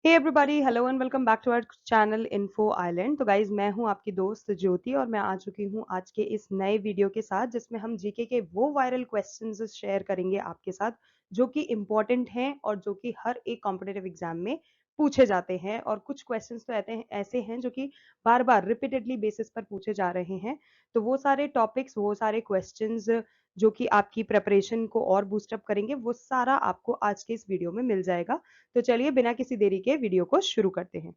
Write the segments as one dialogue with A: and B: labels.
A: Hey everybody, hello and welcome back to our channel info island. तो guys, मैं हूं आपकी दोस्त ज्योति और मैं आ चुकी हूं आज के इस नए वीडियो के साथ जिसमें हम जीके के वो वायरल क्वेश्चंस शेयर करेंगे आपके साथ जो कि इम्पोर्टेंट हैं और जो कि हर एक कॉम्पिटिटिव एग्जाम में पूछे जाते हैं। और कुछ क्वेश्चंस तो ऐसे हैं जो कि बार बार रिपीटेडली बेसिस पर पूछे जा रहे हैं। तो वो सारे टॉपिक्स, वो सारे क्वेश्चंस जो कि आपकी प्रेपरेशन को और बूस्टअप करेंगे, वो सारा आपको आज के इस वीडियो में मिल जाएगा। तो चलिए बिना किसी देरी के वीडियो को शुरू करते हैं।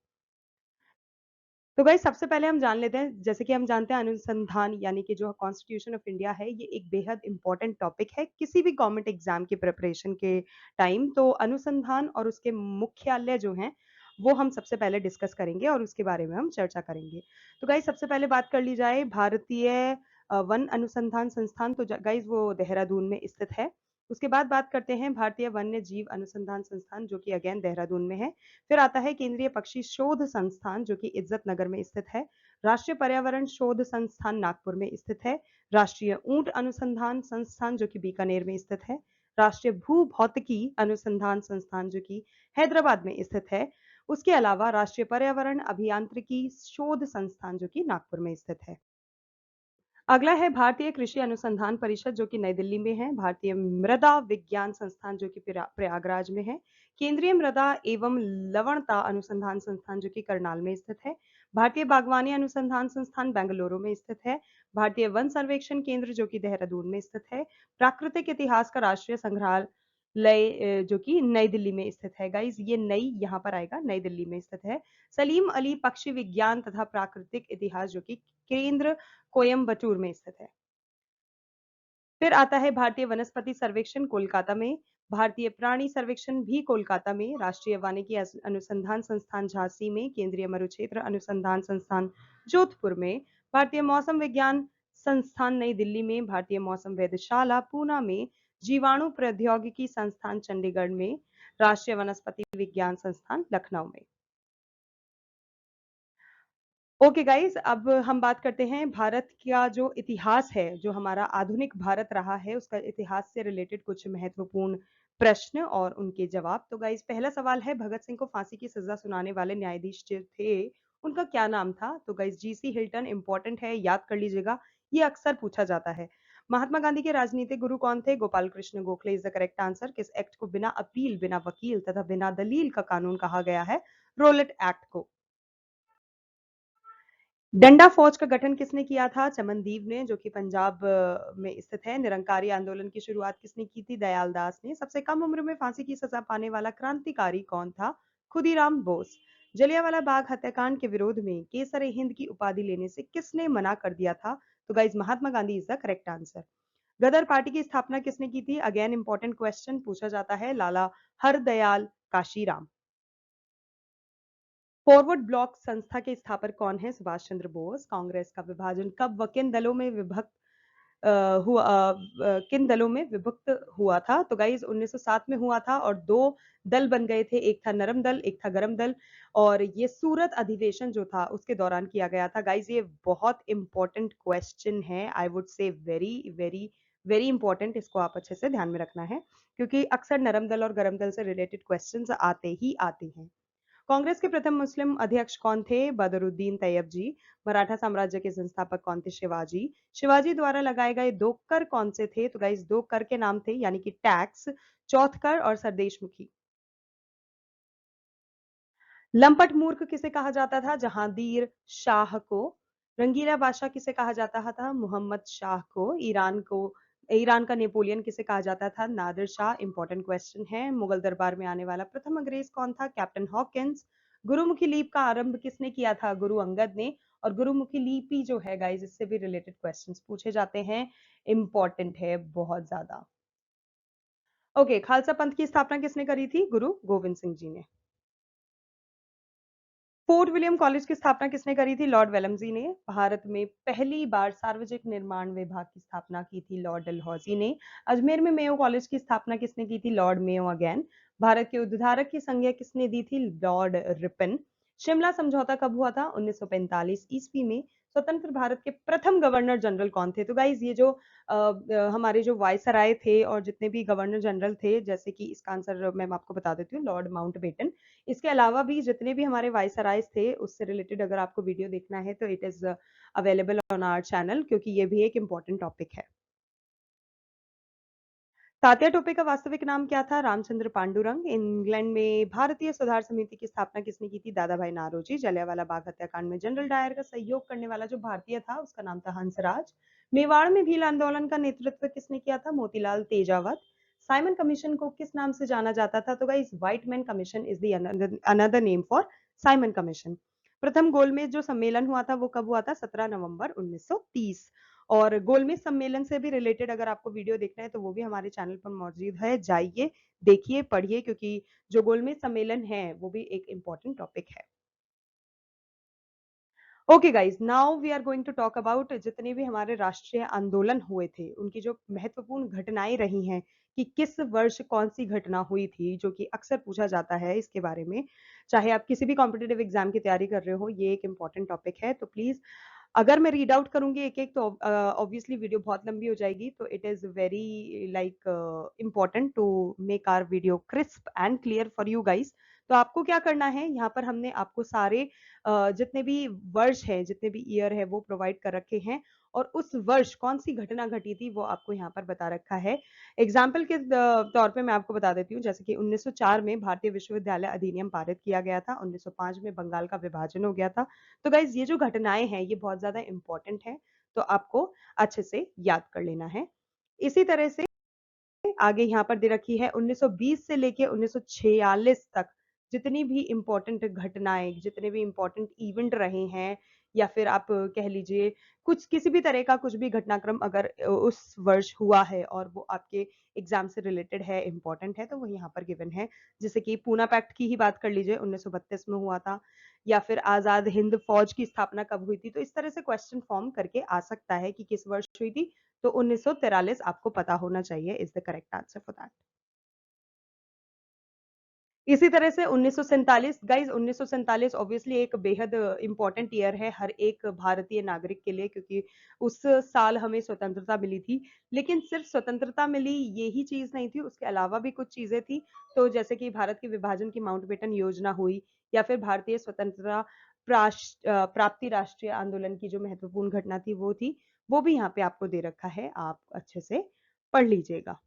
A: तो गाइस, सबसे पहले हम जान लेते हैं, जैसे कि हम जानते हैं अनुसंधान यानी कि जो कॉन्स्टिट्यूशन ऑफ इंडिया है, ये एक बेहद इंपॉर्टेंट टॉपिक है किसी भी गवर्नमेंट एग्जाम की प्रिपरेशन के टाइम। तो अनुसंधान और उसके मुख्यालय जो हैं वो हम सबसे पहले डिस्कस करेंगे और उसके बारे में हम चर्चा करेंगे। तो गाइस, सबसे पहले बात कर ली जाए भारतीय वन अनुसंधान संस्थान। तो गाइस, वो देहरादून में स्थित है। उसके बाद बात करते हैं भारतीय वन्य जीव अनुसंधान संस्थान, जो कि अगेन देहरादून में है। फिर आता है केंद्रीय पक्षी शोध संस्थान, जो कि इज्जत नगर में स्थित है। राष्ट्रीय पर्यावरण शोध संस्थान नागपुर में स्थित है। राष्ट्रीय ऊंट अनुसंधान संस्थान, जो कि बीकानेर में स्थित है। राष्ट्रीय भू भौतिकी अनुसंधान संस्थान, जो कि हैदराबाद में स्थित है। उसके अलावा राष्ट्रीय पर्यावरण अभियांत्रिकी शोध संस्थान, जो कि नागपुर में स्थित है। अगला है भारतीय कृषि अनुसंधान परिषद, जो कि नई दिल्ली में है। भारतीय मृदा विज्ञान संस्थान, जो कि प्रयागराज में है। केंद्रीय मृदा एवं लवणता अनुसंधान संस्थान, जो कि करनाल में स्थित है। भारतीय बागवानी अनुसंधान संस्थान बेंगलुरु में स्थित है। भारतीय वन सर्वेक्षण केंद्र, जो कि देहरादून में स्थित है। प्राकृतिक इतिहास का राष्ट्रीय संग्रहालय, जो कि नई दिल्ली में स्थित है। गाइज, ये नई यहाँ पर आएगा, नई दिल्ली में स्थित है। सलीम अली पक्षी विज्ञान तथा प्राकृतिक इतिहास, जो कि केंद्र कोयम्बटूर में स्थित है। फिर आता है भारतीय वनस्पति सर्वेक्षण कोलकाता में। भारतीय प्राणी सर्वेक्षण भी कोलकाता में। राष्ट्रीय वानिकी अनुसंधान संस्थान झांसी में। केंद्रीय मरुक्षेत्र अनुसंधान संस्थान जोधपुर में। भारतीय मौसम विज्ञान संस्थान नई दिल्ली में। भारतीय मौसम वेधशाला पूना में। जीवाणु प्रौद्योगिकी संस्थान चंडीगढ़ में। राष्ट्रीय वनस्पति विज्ञान संस्थान लखनऊ में। ओके गाइज, अब हम बात करते हैं भारत का जो इतिहास है, जो हमारा आधुनिक भारत रहा है, उसका इतिहास से रिलेटेड कुछ महत्वपूर्ण प्रश्न और उनके जवाब। तो गाइज, पहला सवाल है, भगत सिंह को फांसी की सजा सुनाने वाले न्यायाधीश जो थे, उनका क्या नाम था? तो गाइज, जीसी हिल्टन। इंपॉर्टेंट है, याद कर लीजिएगा, ये अक्सर पूछा जाता है। महात्मा गांधी के राजनीतिक गुरु कौन थे? Gopal Krishna Gokhale is the correct answer. किस एक्ट को बिना अपील, बिना वकील तथा बिना दलील का कानून कहा गया है? रोलेट एक्ट को। डंडा फौज का गठन किसने किया था? चमनदीव ने, जो कि पंजाब में स्थित है। निरंकारी आंदोलन की शुरुआत किसने की थी? दयाल दास ने। सबसे कम उम्र में फांसी की सजा पाने वाला क्रांतिकारी कौन था? खुदीराम बोस। जलियांवाला बाग हत्याकांड के विरोध में केसर ए हिंद की उपाधि लेने से किसने मना कर दिया था? तो guys, Mahatma Gandhi is the correct answer. Ghadar party की स्थापना किसने की थी? अगेन इंपॉर्टेंट क्वेश्चन पूछा जाता है, लाला हरदयाल काशीराम। फॉरवर्ड ब्लॉक संस्था के स्थापक कौन है? सुभाष चंद्र बोस। कांग्रेस का विभाजन कब व किन दलों में किन दलों में विभक्त हुआ था? तो गाइज, 1907 में हुआ था और दो दल बन गए थे, एक था नरम दल, एक था गरम दल। और ये सूरत अधिवेशन जो था उसके दौरान किया गया था। गाइज, ये बहुत इंपॉर्टेंट क्वेश्चन है, I would say very very very important. इसको आप अच्छे से ध्यान में रखना है क्योंकि अक्सर नरम दल और गरम दल से रिलेटेड क्वेश्चंस आते ही आते हैं। कांग्रेस के प्रथम मुस्लिम अध्यक्ष कौन थे? बदरुद्दीन तैयब जी। मराठा साम्राज्य के संस्थापक कौन थे? शिवाजी। शिवाजी द्वारा लगाए गए दो कर कौन से थे? तो गाइस, दो कर के नाम थे, यानी कि टैक्स, चौथकर और सरदेशमुखी। लंपट मूर्ख किसे कहा जाता था? जहांगीर शाह को। रंगीला बादशाह किसे कहा जाता था? मोहम्मद शाह को। ईरान का नेपोलियन किसे कहा जाता था? नादिर शाह। इंपॉर्टेंट क्वेश्चन है। मुगल दरबार में आने वाला प्रथम अंग्रेज कौन था? Captain Hawkins. गुरुमुखी लीप का आरंभ किसने किया था? गुरु अंगद ने। और गुरुमुखी लिपि जो है गाइस, इससे भी रिलेटेड क्वेश्चंस पूछे जाते हैं, इंपॉर्टेंट है बहुत ज्यादा। ओके, खालसा पंथ की स्थापना किसने करी थी? गुरु गोविंद सिंह जी ने। फोर्ट विलियम कॉलेज की स्थापना किसने करी थी? लॉर्ड वेलमजी ने। भारत में पहली बार सार्वजनिक निर्माण विभाग की स्थापना की थी लॉर्ड डलहौजी ने। अजमेर में मेयो कॉलेज की स्थापना किसने की थी? Lord Mayo again. भारत के उद्धारक की संज्ञा किसने दी थी? Lord Ripon. शिमला समझौता कब हुआ था? 1945 ईस्वी में। स्वतंत्र भारत के प्रथम गवर्नर जनरल कौन थे? तो गाइज ये जो हमारे जो वायसराय थे और जितने भी गवर्नर जनरल थे, जैसे कि इसका आंसर मैं आपको बता देती हूँ, लॉर्ड माउंटबेटन। इसके अलावा भी जितने भी हमारे वायसरायज थे उससे रिलेटेड अगर आपको वीडियो देखना है तो it is available on our channel, क्योंकि ये भी एक इम्पॉर्टेंट टॉपिक है। तात्या टोपे का वास्तविक नाम क्या था? रामचंद्र पांडुरंग। इंग्लैंड में भारतीय सुधार समिति की स्थापना किसने की थी? दादा भाई नारोजी। जलियांवाला बाग हत्याकांड में जनरल डायर का सहयोग करने वाला जो भारतीय था उसका नाम था हंसराज। मेवाड़ में भील आंदोलन का नेतृत्व किसने किया था? मोतीलाल तेजावत। साइमन कमीशन को किस नाम से जाना जाता था? तो guys white man commission is the another name for Simon commission. प्रथम गोलमेज जो सम्मेलन हुआ था वो कब हुआ था? 17 नवंबर 1930। और गोलमेज सम्मेलन से भी रिलेटेड अगर आपको वीडियो देखना है तो वो भी हमारे चैनल पर मौजूद है, जाइए देखिए पढ़िए, क्योंकि जो गोलमेज सम्मेलन है वो भी एक इम्पॉर्टेंट टॉपिक है। Okay guys, now we are going to talk about जितने भी हमारे राष्ट्रीय आंदोलन हुए थे उनकी जो महत्वपूर्ण घटनाएं रही हैं कि किस वर्ष कौन सी घटना हुई थी, जो कि अक्सर पूछा जाता है इसके बारे में। चाहे आप किसी भी कॉम्पिटेटिव एग्जाम की तैयारी कर रहे हो, ये एक इम्पॉर्टेंट टॉपिक है, तो प्लीज अगर मैं रीड आउट करूंगी एक एक तो ऑब्वियसली वीडियो बहुत लंबी हो जाएगी, तो it is very like important to make our video crisp and clear for you guys. तो आपको क्या करना है, यहाँ पर हमने आपको सारे जितने भी वर्ष है, जितने भी ईयर है वो प्रोवाइड कर रखे हैं, और उस वर्ष कौन सी घटना घटी थी वो आपको यहाँ पर बता रखा है। एग्जाम्पल के तौर पे मैं आपको बता देती हूँ, जैसे कि 1904 में भारतीय विश्वविद्यालय अधिनियम पारित किया गया था, 1905 में बंगाल का विभाजन हो गया था। तो गाइज ये जो घटनाएं हैं ये बहुत ज्यादा इंपॉर्टेंट है, तो आपको अच्छे से याद कर लेना है। इसी तरह से आगे यहाँ पर दे रखी है 1920 से लेके 1946 तक जितनी भी इंपॉर्टेंट घटनाएं, जितने भी इंपॉर्टेंट इवेंट रहे हैं, या फिर आप कह लीजिए कुछ किसी भी तरह का कुछ भी घटनाक्रम अगर उस वर्ष हुआ है और वो आपके एग्जाम से रिलेटेड है, इंपॉर्टेंट है, तो वो यहाँ पर गिवन है। जैसे कि पूना पैक्ट की ही बात कर लीजिए, 1932 में हुआ था, या फिर आजाद हिंद फौज की स्थापना कब हुई थी। तो इस तरह से क्वेश्चन फॉर्म करके आ सकता है कि किस वर्ष हुई थी, तो 1943 आपको पता होना चाहिए is the correct answer for that. इसी तरह से 1947, गाइज 1947 ऑब्वियसली एक बेहद इंपॉर्टेंट ईयर है हर एक भारतीय नागरिक के लिए, क्योंकि उस साल हमें स्वतंत्रता मिली थी। लेकिन सिर्फ स्वतंत्रता मिली यही चीज नहीं थी, उसके अलावा भी कुछ चीजें थी। तो जैसे कि भारत के विभाजन की माउंटबेटन योजना हुई, या फिर भारतीय स्वतंत्रता प्राप्ति राष्ट्रीय आंदोलन की जो महत्वपूर्ण घटना थी वो थी, वो भी यहाँ पे आपको दे रखा है, आप अच्छे से पढ़ लीजिएगा।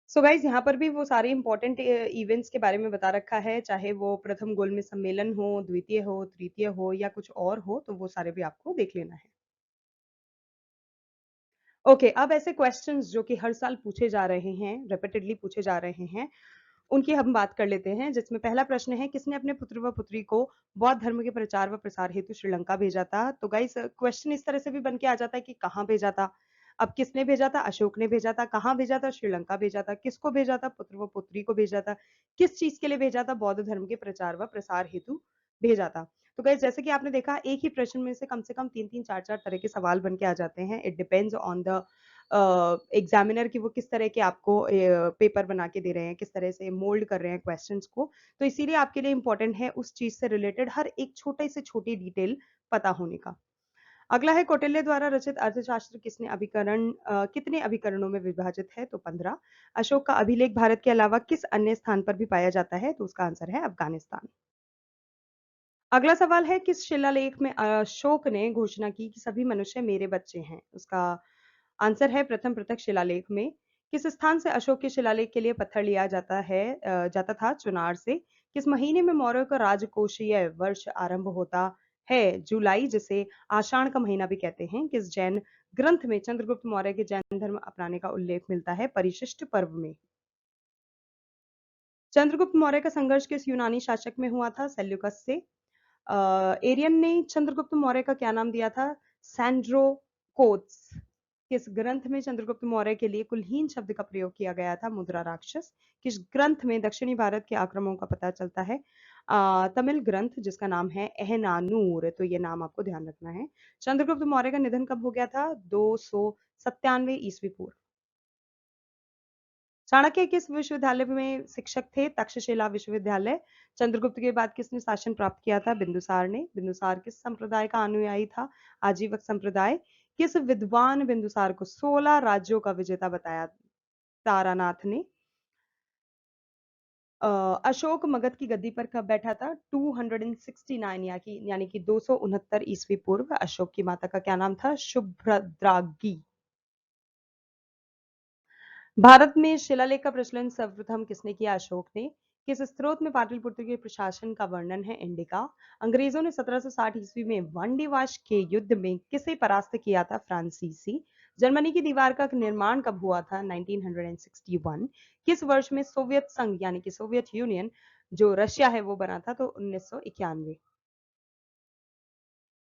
A: सो गाइज यहाँ पर भी वो सारे इंपॉर्टेंट इवेंट्स के बारे में बता रखा है, चाहे वो प्रथम गोलमेज सम्मेलन हो, द्वितीय हो, तृतीय हो, या कुछ और हो, तो वो सारे भी आपको देख लेना है। ओके, अब ऐसे क्वेश्चंस जो कि हर साल पूछे जा रहे हैं, रिपीटेडली पूछे जा रहे हैं, उनकी हम बात कर लेते हैं। जिसमें पहला प्रश्न है, किसने अपने पुत्र व पुत्री को बौद्ध धर्म के प्रचार व प्रसार हेतु श्रीलंका भेजा था? तो गाइस क्वेश्चन इस तरह से भी बन के आ जाता है कि कहाँ भेजा था। अब किसने भेजा था? अशोक ने भेजा था। कहाँ भेजा था? श्रीलंका भेजा था। किसको भेजा था? पुत्र व पुत्री को भेजा था। किस चीज के लिए भेजा था? बौद्ध धर्म के प्रचार व प्रसार हेतु भेजा था। तो गाइस जैसे कि आपने देखा, एक ही प्रश्न में से कम तीन तीन चार चार तरह के सवाल बन के आ जाते हैं। It depends on the examiner की वो किस तरह के आपको पेपर बना के दे रहे हैं, किस तरह से मोल्ड कर रहे हैं क्वेश्चंस को। तो इसीलिए आपके लिए इंपॉर्टेंट है उस चीज से रिलेटेड हर एक छोटे से छोटी डिटेल पता होने का। अगला है, कौटिल्य द्वारा रचित अर्थशास्त्र कितने अभिकरणों में विभाजित है? तो 15। अशोक का अभिलेख भारत के अलावा किस अन्य स्थान पर भी पाया जाता है? तो उसका आंसर है अफगानिस्तान। अगला सवाल है, किस शिलालेख में अशोक ने घोषणा की कि सभी मनुष्य मेरे बच्चे हैं? उसका आंसर है प्रथम पृथक शिलालेख में। किस स्थान से अशोक के शिलालेख के लिए पत्थर लिया जाता था? चुनार से। किस महीने में मौर्य का राजकोषीय वर्ष आरंभ होता है? जुलाई, जिसे आषाढ़ का महीना भी कहते हैं। किस जैन ग्रंथ में चंद्रगुप्त मौर्य के जैन धर्म अपनाने का उल्लेख मिलता है? परिशिष्ट पर्व में। चंद्रगुप्त मौर्य का संघर्ष किस यूनानी शासक में हुआ था? सेल्यूकस से। एरियन ने चंद्रगुप्त मौर्य का क्या नाम दिया था? सैंड्रोकोट्स। किस ग्रंथ में चंद्रगुप्त मौर्य के लिए कुलहीन शब्द का प्रयोग किया गया था? मुद्रा राक्षस। किस ग्रंथ में दक्षिणी भारत के आक्रमणों का पता चलता है? तमिल ग्रंथ जिसका नाम है एहनानूर, तो ये नाम आपको ध्यान रखना है। चंद्रगुप्त मौर्य का निधन कब हो गया था? 297 ईस्वी पूर्व। चाणक्य किस विश्वविद्यालय में शिक्षक थे? तक्षशिला विश्वविद्यालय। चंद्रगुप्त के बाद किसने शासन प्राप्त किया था? बिंदुसार ने। बिंदुसार किस संप्रदाय का अनुयायी था? आजीवक संप्रदाय। किस विद्वान बिंदुसार को 16 राज्यों का विजेता बताया? तारानाथ ने। अशोक मगध की गद्दी पर कब बैठा था? 269 यानी कि 269 ईस्वी पूर्व। अशोक की माता का क्या नाम था? शुभ्रद्रागी। भारत में शिलालेख का प्रचलन सर्वप्रथम किसने किया? अशोक ने। किस स्त्रोत में पाटलिपुत्र के प्रशासन का वर्णन है? इंडिका। अंग्रेजों ने 1760 ईस्वी में वनडिवाश के युद्ध में किसे परास्त किया था? फ्रांसीसी। जर्मनी की दीवार का निर्माण कब हुआ था? 1961। किस वर्ष में सोवियत संघ यानी कि सोवियत यूनियन जो रशिया है वो बना था? तो 1991।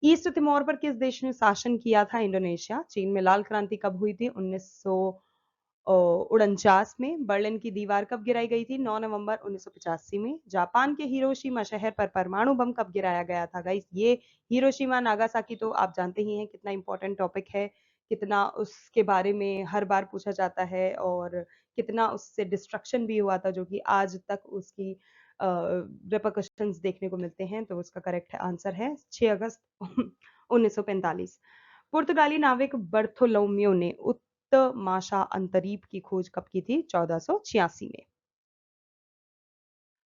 A: ईस्ट तिमोर पर किस देश ने शासन किया था? इंडोनेशिया। चीन में लाल क्रांति कब हुई थी? 1949 में। बर्लिन की दीवार कब गिराई गई थी? 9 नवंबर 1985 में। जापान के हिरोशिमा शहर पर परमाणु बम कब गिराया गया था? गाइस ये हिरोशिमा नागासाकी तो आप जानते ही हैं कितना इंपॉर्टेंट टॉपिक है, कितना उसके बारे में हर बार पूछा जाता है और कितना उससे डिस्ट्रक्शन भी हुआ था जो कि आज तक उसकी रिपरकशंस देखने को मिलते हैं। तो उसका करेक्ट आंसर है 6 अगस्त 1945। पुर्तगाली नाविक बर्थोलोम्यो ने उत्तमाशा अंतरीप की खोज कब की थी? 1486 में।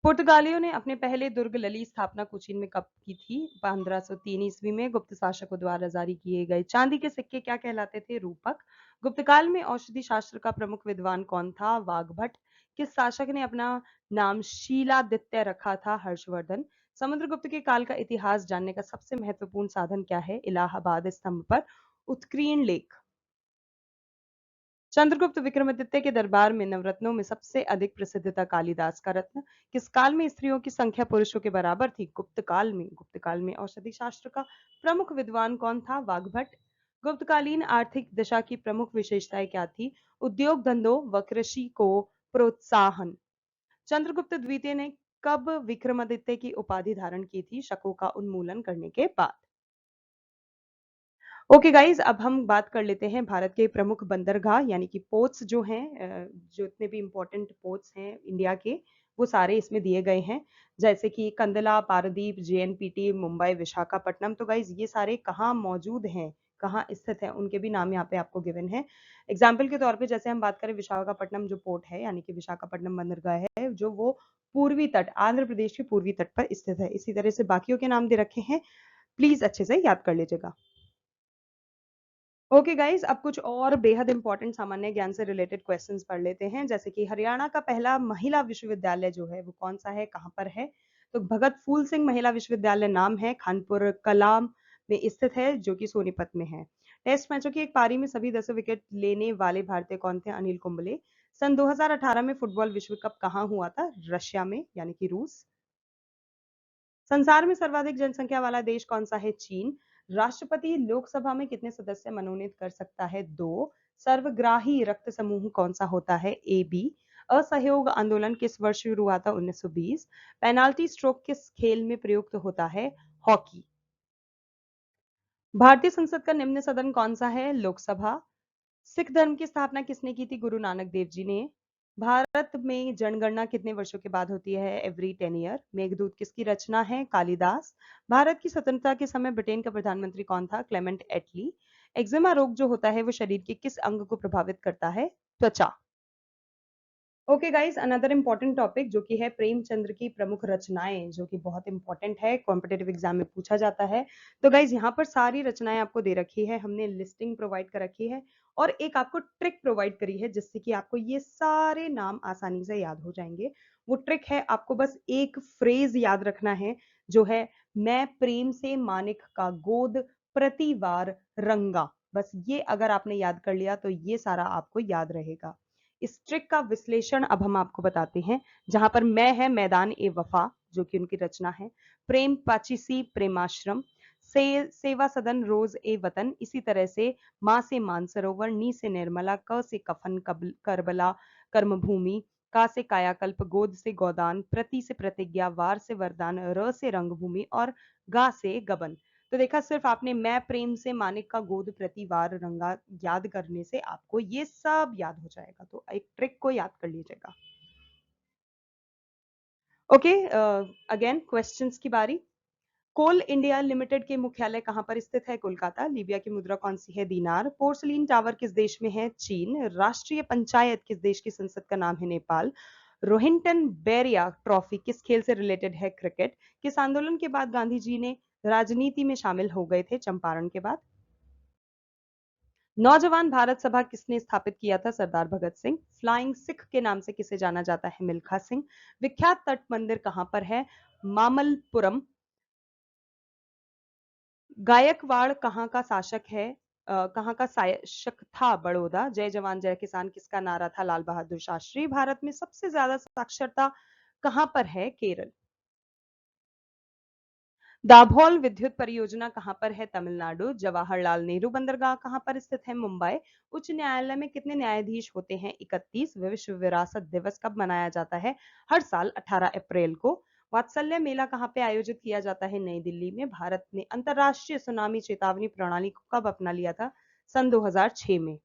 A: पुर्तगालियों ने अपने पहले दुर्ग लली स्थापना कोचीन में कब की थी? 1503 ईस्वी में। गुप्त शासकों द्वारा जारी किए गए चांदी के सिक्के क्या कहलाते थे? रूपक। गुप्त काल में औषधि शास्त्र का प्रमुख विद्वान कौन था? वाग्भट। किस शासक ने अपना नाम शीलादित्य रखा था? हर्षवर्धन। समुद्रगुप्त के काल का इतिहास जानने का सबसे महत्वपूर्ण साधन क्या है? इलाहाबाद स्तंभ पर उत्कीर्ण लेख। चंद्रगुप्त विक्रमादित्य के दरबार में नवरत्नों में सबसे अधिक प्रसिद्ध था कालिदास का रत्न। किस काल में स्त्रियों की संख्या पुरुषों के बराबर थी? गुप्त काल में। गुप्त काल में औषधि शास्त्र का प्रमुख विद्वान कौन था? वाग्भट। गुप्तकालीन आर्थिक दशा की प्रमुख विशेषताएं क्या थी? उद्योग धंधों व कृषि को प्रोत्साहन। चंद्रगुप्त द्वितीय ने कब विक्रमादित्य की उपाधि धारण की थी? शकों का उन्मूलन करने के बाद। ओके गाइज, अब हम बात कर लेते हैं भारत के प्रमुख बंदरगाह यानी कि पोर्ट्स जो हैं, जो इतने भी इंपॉर्टेंट पोर्ट्स हैं इंडिया के, वो सारे इसमें दिए गए हैं। जैसे कि कंदला, पारादीप, जेएनपीटी, मुंबई, विशाखापट्टनम। तो गाइज ये सारे कहाँ मौजूद हैं, कहाँ स्थित हैं, उनके भी नाम यहाँ पे आपको गिवन है। एग्जाम्पल के तौर पे जैसे हम बात करें विशाखापट्टनम जो पोर्ट है यानी कि विशाखापट्टनम बंदरगाह है जो वो पूर्वी तट आंध्र प्रदेश के पूर्वी तट पर स्थित है। इसी तरह से बाकियों के नाम दे रखे हैं, प्लीज अच्छे से याद कर लीजिएगा। ओके गाइज, अब कुछ और बेहद इंपॉर्टेंट सामान्य ज्ञान से रिलेटेड क्वेश्चंस पढ़ लेते हैं। जैसे कि हरियाणा का पहला महिला विश्वविद्यालय जो है वो कौन सा है, कहाँ पर है? तो भगत फूल सिंह महिला विश्वविद्यालय नाम है, कानपुर कलाम में स्थित है जो कि सोनीपत में है। टेस्ट मैचों की एक पारी में सभी 10 विकेट लेने वाले भारतीय कौन थे? अनिल कुंबले। सन 2018 में फुटबॉल विश्व कप कहाँ हुआ था? रशिया में यानी कि रूस। संसार में सर्वाधिक जनसंख्या वाला देश कौन सा है? चीन। राष्ट्रपति लोकसभा में कितने सदस्य मनोनीत कर सकता है? 2। सर्वग्राही रक्त समूह कौन सा होता है? A B. असहयोग आंदोलन किस वर्ष शुरू हुआ था? 1920। पेनाल्टी स्ट्रोक किस खेल में प्रयुक्त होता है? हॉकी। भारतीय संसद का निम्न सदन कौन सा है? लोकसभा। सिख धर्म की स्थापना किसने की थी? गुरु नानक देव जी ने। भारत में जनगणना कितने वर्षों के बाद होती है? Every 10 year. मेघदूत किसकी रचना है? कालिदास। भारत की स्वतंत्रता के समय ब्रिटेन का प्रधानमंत्री कौन था? क्लेमेंट एटली। एक्जिमा रोग जो होता है वो शरीर के किस अंग को प्रभावित करता है? त्वचा। Okay guys, another important topic जो कि है प्रेमचंद्र की प्रमुख रचनाएं, जो कि बहुत इंपॉर्टेंट है, कॉम्पिटेटिव एग्जाम में पूछा जाता है। तो गाइस यहाँ पर सारी रचनाएं आपको दे रखी है, हमने लिस्टिंग प्रोवाइड कर रखी है और एक आपको ट्रिक प्रोवाइड करी है जिससे कि आपको ये सारे नाम आसानी से याद हो जाएंगे। वो ट्रिक है, आपको बस एक फ्रेज याद रखना है जो है, मैं प्रेम से मानिक का गोद प्रतिवार रंगा। बस ये अगर आपने याद कर लिया तो ये सारा आपको याद रहेगा। इस ट्रिक का विश्लेषण अब हम आपको बताते हैं। जहां पर मैं है मैदान ए वफा जो कि उनकी रचना है, प्रेम पाचिसी प्रेमाश्रम, से सेवा सदन रोज ए वतन, इसी तरह से माँ से मानसरोवर, नी से निर्मला, क से कफन करबला कर्मभूमि, का से कायाकल्प, गोद से गोदान, प्रति से प्रतिज्ञा, वार से वरदान, र से रंगभूमि और गा से गबन। तो देखा, सिर्फ आपने मैं प्रेम से मानिक का गोद प्रतिवार रंगा याद करने से आपको ये सब याद हो जाएगा। तो एक ट्रिक को याद कर लीजिएगा। ओके, अगेन क्वेश्चंस की बारी। कोल इंडिया लिमिटेड के मुख्यालय कहां पर स्थित है? कोलकाता। लीबिया की मुद्रा कौन सी है? दीनार। पोर्सलीन टावर किस देश में है? चीन। राष्ट्रीय पंचायत किस देश की संसद का नाम है? नेपाल। रोहिंटन बेरिया ट्रॉफी किस खेल से रिलेटेड है? क्रिकेट। किस आंदोलन के बाद गांधी जी ने राजनीति में शामिल हो गए थे? चंपारण के बाद। नौजवान भारत सभा किसने स्थापित किया था? सरदार भगत सिंह। फ्लाइंग सिख के नाम से किसे जाना जाता है? मिल्खा सिंह। विख्यात तट मंदिर कहां पर है? मामल्लपुरम। गायकवाड़ कहाँ का शासक है? कहाँ का शासक था? बड़ौदा। जय जवान जय किसान किसका नारा था? लाल बहादुर शास्त्री। भारत में सबसे ज्यादा साक्षरता कहां पर है? केरल। दाभोल विद्युत परियोजना कहां पर है? तमिलनाडु। जवाहरलाल नेहरू बंदरगाह कहां पर स्थित है? मुंबई। उच्च न्यायालय में कितने न्यायाधीश होते हैं? 31। विश्व विरासत दिवस कब मनाया जाता है? हर साल 18 अप्रैल को। वात्सल्य मेला कहां पे आयोजित किया जाता है? नई दिल्ली में। भारत ने अंतरराष्ट्रीय सुनामी चेतावनी प्रणाली को कब अपना लिया था? सन 2006 में।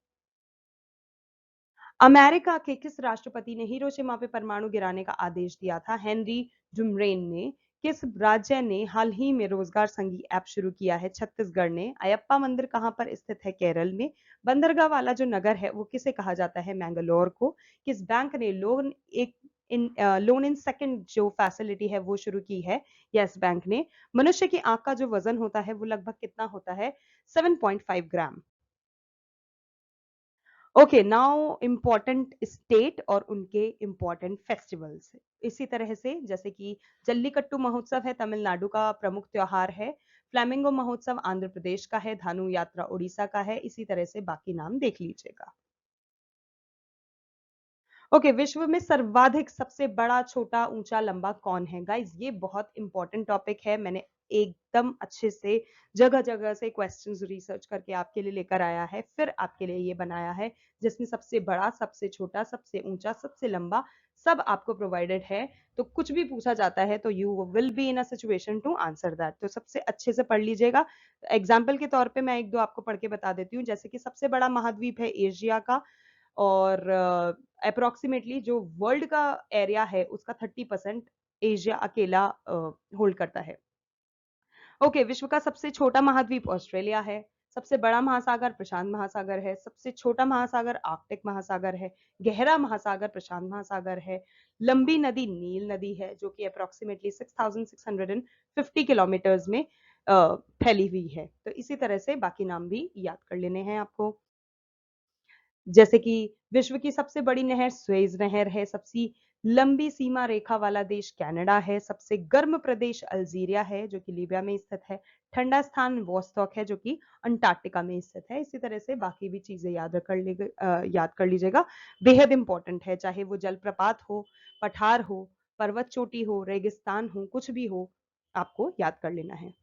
A: अमेरिका के किस राष्ट्रपति ने हिरोशिमा पे परमाणु गिराने का आदेश दिया था? हेनरी डुमरेन ने। किस राज्य ने हाल ही में रोजगार संघी ऐप शुरू किया है? छत्तीसगढ़ ने। अयप्पा मंदिर कहां पर स्थित है? केरल में। बंदरगाह वाला जो नगर है वो किसे कहा जाता है? मैंगलोर को। किस बैंक ने लोन इन सेकंड जो फैसिलिटी है वो शुरू की है? यस बैंक ने। मनुष्य की आंख का जो वजन होता है वो लगभग कितना होता है? 7.5 ग्राम। ओके, नाउ इम्पोर्टेंट स्टेट और उनके इम्पोर्टेंट फेस्टिवल्स। इसी तरह से जैसे कि जल्लीकट्टू महोत्सव है तमिलनाडु का प्रमुख त्योहार है। फ्लैमिंगो महोत्सव आंध्र प्रदेश का है। धानु यात्रा उड़ीसा का है। इसी तरह से बाकी नाम देख लीजिएगा। ओके, विश्व में सर्वाधिक सबसे बड़ा छोटा ऊंचा लंबा कौन है? गाइज ये बहुत इंपॉर्टेंट टॉपिक है। मैंने एकदम अच्छे से जगह जगह से क्वेश्चंस रिसर्च करके आपके लिए लेकर आया है, फिर आपके लिए ये बनाया है जिसमें सबसे बड़ा, सबसे छोटा, सबसे ऊंचा, सबसे लंबा सब आपको प्रोवाइडेड है। तो कुछ भी पूछा जाता है तो you will be in a situation to answer that. तो सबसे अच्छे से पढ़ लीजिएगा। एग्जाम्पल के तौर पे मैं एक दो आपको पढ़ के बता देती हूँ। जैसे कि सबसे बड़ा महाद्वीप है एशिया का, और अप्रोक्सीमेटली जो वर्ल्ड का एरिया है उसका 30% एशिया अकेला होल्ड करता है। ओके, विश्व का सबसे छोटा महाद्वीप ऑस्ट्रेलिया है। सबसे बड़ा महासागर प्रशांत महासागर है। सबसे छोटा महासागर आर्कटिक महासागर है। गहरा महासागर प्रशांत महासागर है। लंबी नदी नील नदी है जो कि अप्रोक्सीमेटली 6650 किलोमीटर्स में फैली हुई है। तो इसी तरह से बाकी नाम भी याद कर लेने हैं आपको। जैसे कि विश्व की सबसे बड़ी नहर स्वेज नहर है। सबसे लंबी सीमा रेखा वाला देश कनाडा है। सबसे गर्म प्रदेश अल्जीरिया है जो कि लीबिया में स्थित है। ठंडा स्थान वोस्टॉक है जो कि अंटार्कटिका में स्थित है। इसी तरह से बाकी भी चीजें याद कर लीजिएगा। बेहद इंपॉर्टेंट है, चाहे वो जलप्रपात हो, पठार हो, पर्वत चोटी हो, रेगिस्तान हो, कुछ भी हो, आपको याद कर लेना है।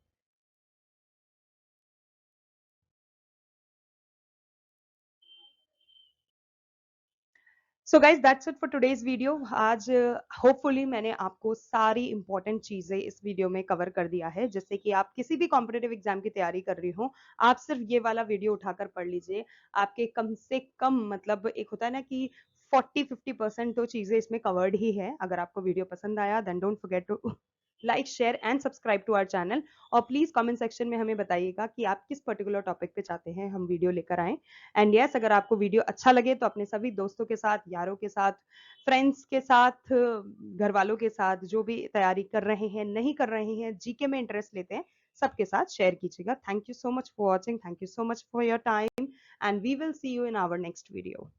A: So guys that's it for today's video. आज होपफुली मैंने आपको सारी इंपॉर्टेंट चीजें इस वीडियो में कवर कर दिया है, जिससे कि आप किसी भी कॉम्पिटेटिव एग्जाम की तैयारी कर रही हो, आप सिर्फ ये वाला वीडियो उठाकर पढ़ लीजिए। आपके कम से कम मतलब एक होता है ना कि 40-50% तो चीजें इसमें कवर्ड ही है। अगर आपको वीडियो पसंद आया then don't forget to like share and subscribe to our channel. और प्लीज कमेंट सेक्शन में हमें बताइएगा कि आप किस पर्टिकुलर टॉपिक पे चाहते हैं हम वीडियो लेकर आए। एंड यस, अगर आपको वीडियो अच्छा लगे तो अपने सभी दोस्तों के साथ, यारों के साथ, फ्रेंड्स के साथ, घर वालों के साथ, जो भी तैयारी कर रहे हैं, नहीं कर रहे हैं, जीके में इंटरेस्ट लेते हैं, सबके साथ शेयर कीजिएगा। Thank you so much for watching, thank you so much for your time, and we will see you in our next video.